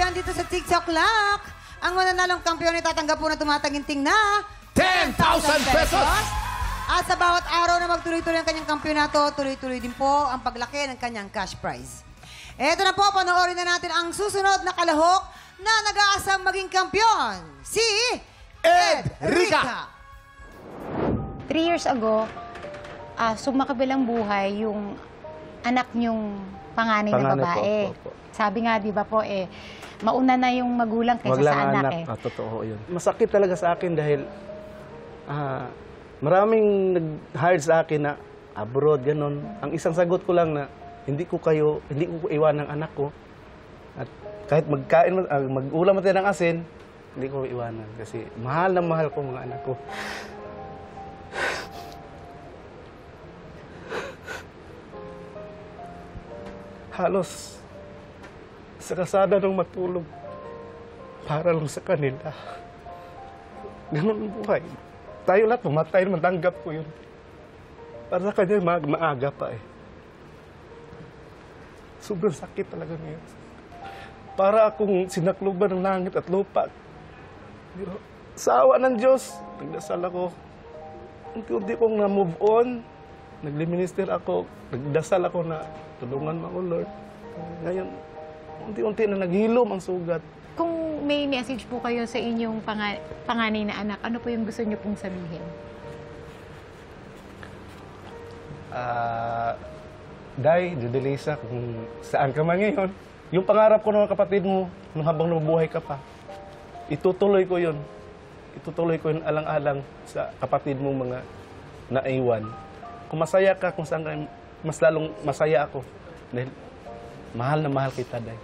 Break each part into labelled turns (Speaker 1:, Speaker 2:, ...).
Speaker 1: yan dito sa TikTok Clock. Ang mananalong kampiyon ay tatanggap po na tumataginting na
Speaker 2: 10,000 pesos!
Speaker 1: At sa bawat araw na magtuloy-tuloy ang kanyang kampyonato, tuloy-tuloy din po ang paglaki ng kanyang cash prize. Eto na po, panoorin na natin ang susunod na kalahok na nag-aasang maging kampiyon, si
Speaker 2: Ed Rica!
Speaker 3: 3 years ago, sumakabilang buhay yung anak niyong panganay na babae.
Speaker 4: Po.
Speaker 3: Sabi nga, di ba po, mauna na yung magulang kaysa sa anak.
Speaker 4: Totoo yun. Masakit talaga sa akin dahil maraming nag-hire sa akin na abroad, ganon. Ang isang sagot ko lang na hindi ko iwan ng anak ko. At kahit mag-ulam natin ng asin, hindi ko iwanan. Kasi mahal na mahal ko mga anak ko. Halos sa kasada nang matulog para lang sa kanila. Ganun ang buhay. Tayo lahat, mamatay naman, tanggap ko yun. Para sa kanya, maaga pa eh. Sobrang sakit talaga niya. Para akong sinakluban ng langit at lupa. Sa awa ng Diyos, nagdasal ako. Unti-unti kong na-move on. Nagli-minister ako. Nagdasal ako na tulungan mo ako, Lord. Ngayon, unti-unti na naghilom ang sugat.
Speaker 3: Kung may message po kayo sa inyong panganay na anak, ano po yung gusto niyo pong sabihin?
Speaker 4: Day, Judelisa, kung saan ka man ngayon, yung pangarap ko ng kapatid mo, nung habang nabubuhay ka pa, itutuloy ko yun. Itutuloy ko yun alang-alang sa kapatid mo mga naiwan. Kung masaya ka, kung saan ka, mas lalong masaya ako. Dahil mahal na mahal kita, Day.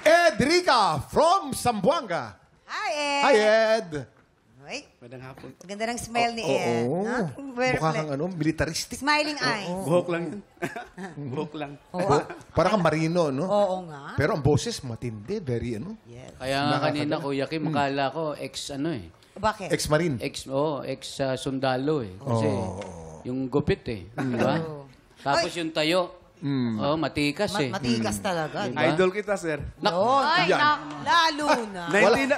Speaker 2: Ed Rica from Zamboanga.
Speaker 1: Hi, Ed!
Speaker 2: Hi, Ed!
Speaker 1: Ay,
Speaker 4: Magandang hapon.
Speaker 1: ganda ng smile ni Ed.
Speaker 2: Oo.
Speaker 1: No?
Speaker 2: Mukha kang militaristic.
Speaker 1: Smiling eyes.
Speaker 4: Buhok lang yun. Buhok lang.
Speaker 2: Parang kang marino, no?
Speaker 1: Oo nga.
Speaker 2: Pero ang boses matindi, very
Speaker 1: Yes.
Speaker 5: Kaya nga kanina, Kuya Kim, akala ko
Speaker 1: Bakit?
Speaker 2: Ex-marine.
Speaker 5: ex-sundalo eh. Kasi yung gupit eh. Di ba? Tapos yung tayo, matikas eh.
Speaker 1: Matigas talaga. Diba?
Speaker 4: Idol kita, sir.
Speaker 1: Ay, lalo na.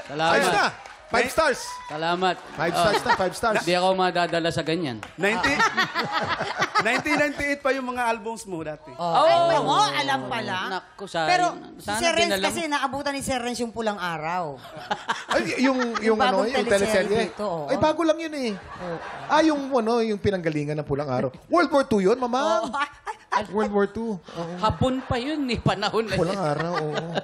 Speaker 5: Salamat.
Speaker 2: Ayos na! 5 stars!
Speaker 5: Salamat.
Speaker 2: 5 stars na, 5 stars.
Speaker 5: Hindi ako madadala sa ganyan.
Speaker 4: 1998 pa yung mga albums mo dati.
Speaker 1: Alam pala.
Speaker 5: Naku, sayang.
Speaker 1: Pero si
Speaker 5: Sana
Speaker 1: Sir Renz
Speaker 5: dinalam-
Speaker 1: kasi naabutan ni Sir Renz yung pulang araw.
Speaker 2: Ay, yung
Speaker 1: bagong
Speaker 2: yung
Speaker 1: teleserye
Speaker 2: teleserye.
Speaker 1: dito, oo.
Speaker 2: Ay, bago lang yun eh. Yung pinanggalingan ng Pulang Araw. World War II yun, mama. World War II. Oo.
Speaker 5: Hapon pa yun eh, panahon na
Speaker 2: Pulang Araw, oo.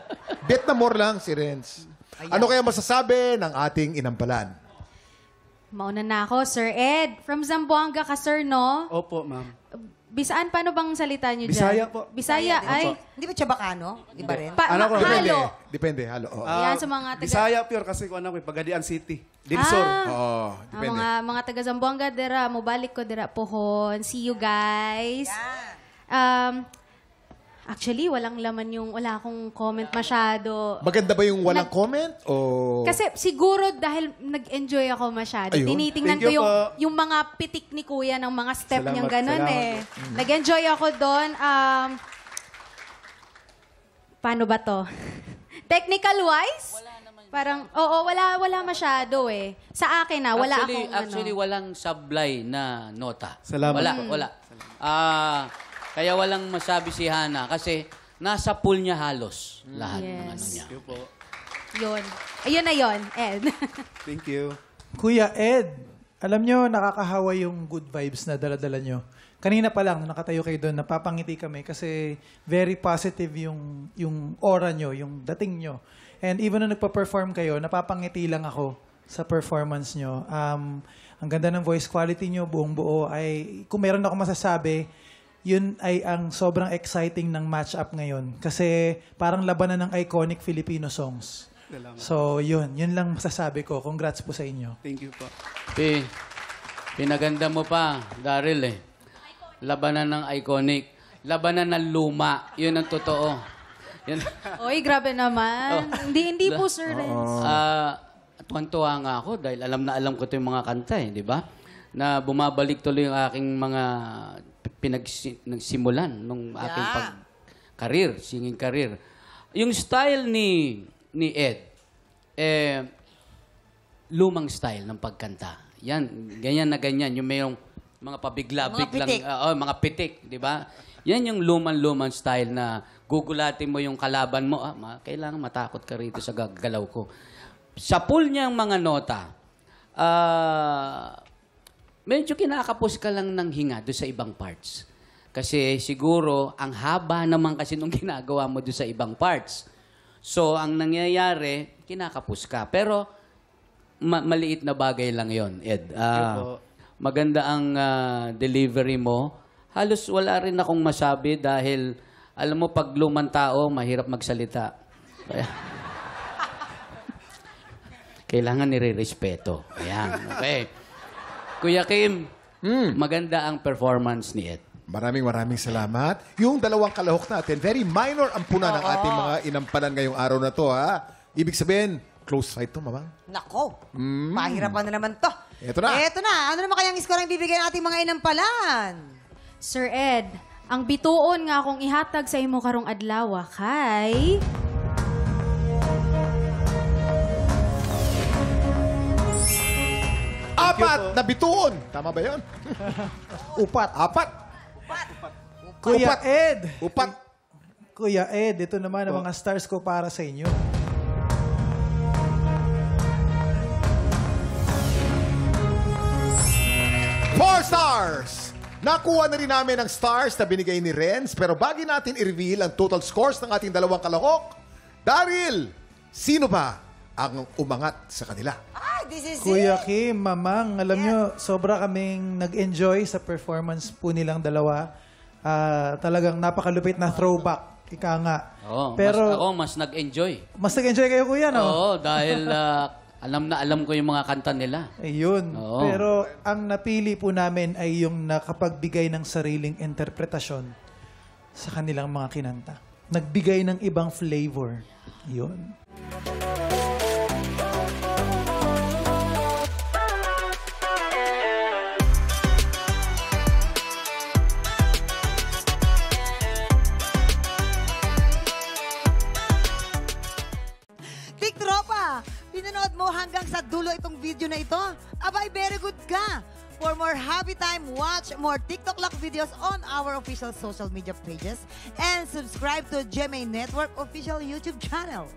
Speaker 2: Vietnamor lang si Renz. Ano kaya masasabi ng ating inampalan?
Speaker 6: Mauna na ako, Sir Ed. From Zamboanga ka, sir, no?
Speaker 4: Opo, ma'am.
Speaker 6: Bisaan, paano bang salita niyo dyan?
Speaker 4: Bisaya po.
Speaker 6: Bisaya, ay.
Speaker 1: Hindi ba Chabacano? Di ba rin?
Speaker 4: Ano ko?
Speaker 6: Halo.
Speaker 2: Depende, halo. Oo.
Speaker 6: Yan sa mga taga...
Speaker 4: Bisaya pure kasi ko anak ko, Pagadian City. Dinsor.
Speaker 2: Oo, depende.
Speaker 6: mga taga Zamboanga, dira, mubalik ko dira pohon. See you guys. Actually, wala akong comment masyado.
Speaker 2: Maganda ba yung walang comment? O...
Speaker 6: Kasi siguro dahil nag-enjoy ako masyado.
Speaker 2: Ayun.
Speaker 6: Tinitingnan
Speaker 4: Thank
Speaker 6: ko
Speaker 4: you po.
Speaker 6: yung mga pitik ni Kuya ng mga step
Speaker 4: Salamat,
Speaker 6: niyang ganun
Speaker 4: salamat.
Speaker 6: Nag-enjoy ako doon. Paano ba to? Technical-wise? Parang, wala masyado eh. Sa akin wala
Speaker 5: Actually, walang sablay na nota.
Speaker 4: Salamat
Speaker 5: Wala. Kaya walang masabi si Hana kasi nasa pool niya halos lahat ng ano niya.
Speaker 4: Thank you po.
Speaker 6: Yun. Ayun na yun, Ed.
Speaker 4: Thank you.
Speaker 7: Kuya Ed, alam nyo, nakakahawa yung good vibes na dala-dala nyo. Kanina pa lang, nung nakatayo kayo doon, napapangiti kami kasi very positive yung aura nyo, yung dating nyo. And even nung nagpa-perform kayo, napapangiti lang ako sa performance nyo. Ang ganda ng voice quality nyo, buong buo. Kung meron ako masasabi, yun ay ang sobrang exciting ng match-up ngayon. Kasi parang labanan ng iconic Filipino songs.
Speaker 4: Salamat.
Speaker 7: So, yun lang masasabi ko. Congrats po sa inyo.
Speaker 4: Thank you po.
Speaker 5: Pinaganda mo pa, Daryl eh. Labanan ng iconic. Labanan ng luma. Yun ang totoo. Yun.
Speaker 6: Oy, grabe naman. Hindi po, Sir Renz.
Speaker 5: Tuwan-tuwa nga ako dahil alam na alam ko ito yung mga kanta eh, di ba? Na bumabalik tuloy yung aking mga nagsimulan nung aking career, singing career. Yung style ni Ed, lumang style ng pagkanta. Yan, ganyan na ganyan. Yung mayroong mga pabigla-biglang,
Speaker 1: pitik.
Speaker 5: mga pitik, di ba? Yan yung luman-luman style na gugulatin mo yung kalaban mo. Kailangan matakot ka rito sa gagalaw ko. Sa pool niyang mga nota, medyo kinakapos ka lang ng hinga doon sa ibang parts. Kasi siguro, ang haba naman kasi nung ginagawa mo doon sa ibang parts. So, ang nangyayari, kinakapos ka. Pero, maliit na bagay lang yon, Ed. Maganda ang delivery mo. Halos wala rin akong masabi dahil, alam mo, pag lumang tao, mahirap magsalita. Kaya, kailangan nire-respeto. Ayan, okay. Kuya Kim, maganda ang performance ni Ed.
Speaker 2: Maraming salamat. Yung dalawang kalahok natin, very minor ang puna ng ating mga inampanan ngayong araw na to, ha? Ibig sabihin, close fight to, mamang.
Speaker 1: Nako, pahirapan na naman to.
Speaker 2: Eto na.
Speaker 1: Eto na. Ano naman kayang score ang bibigay ng ating mga inampalan?
Speaker 6: Sir Ed, ang bituon nga akong ihatag sa imo karong adlaw kay...
Speaker 2: Apat na bituon. Tama ba yun?
Speaker 7: Upat.
Speaker 2: Apat.
Speaker 7: Kuya
Speaker 2: Upat.
Speaker 7: Ed.
Speaker 2: Upat.
Speaker 7: Kuya Ed, ito naman ang mga stars ko para sa inyo.
Speaker 2: Four stars! Nakuha na rin namin ang stars na binigay ni Renz, pero bago natin i-reveal ang total scores ng ating dalawang kalahok, Daryl, sino ba ang umangat sa kanila?
Speaker 1: This is
Speaker 7: Kuya
Speaker 1: it.
Speaker 7: Kim, Mamang, alam nyo, sobra kaming nag-enjoy sa performance po nilang dalawa. Talagang napakalupit na throwback. Ika nga.
Speaker 5: Oo,
Speaker 7: Pero
Speaker 5: mas nag-enjoy.
Speaker 7: mas nag-enjoy kayo, kuya, no?
Speaker 5: Oo, dahil alam ko yung mga kanta nila.
Speaker 7: Ayun.
Speaker 5: Oo.
Speaker 7: Pero ang napili po namin ay yung nakapagbigay ng sariling interpretasyon sa kanilang mga kinanta. Nagbigay ng ibang flavor. Yun.
Speaker 1: Big Tropa, pinanood mo hanggang sa dulo itong video na ito? Abay, very good ka! For more happy time, watch more TikTok Lock videos on our official social media pages and subscribe to GMA Network official YouTube channel.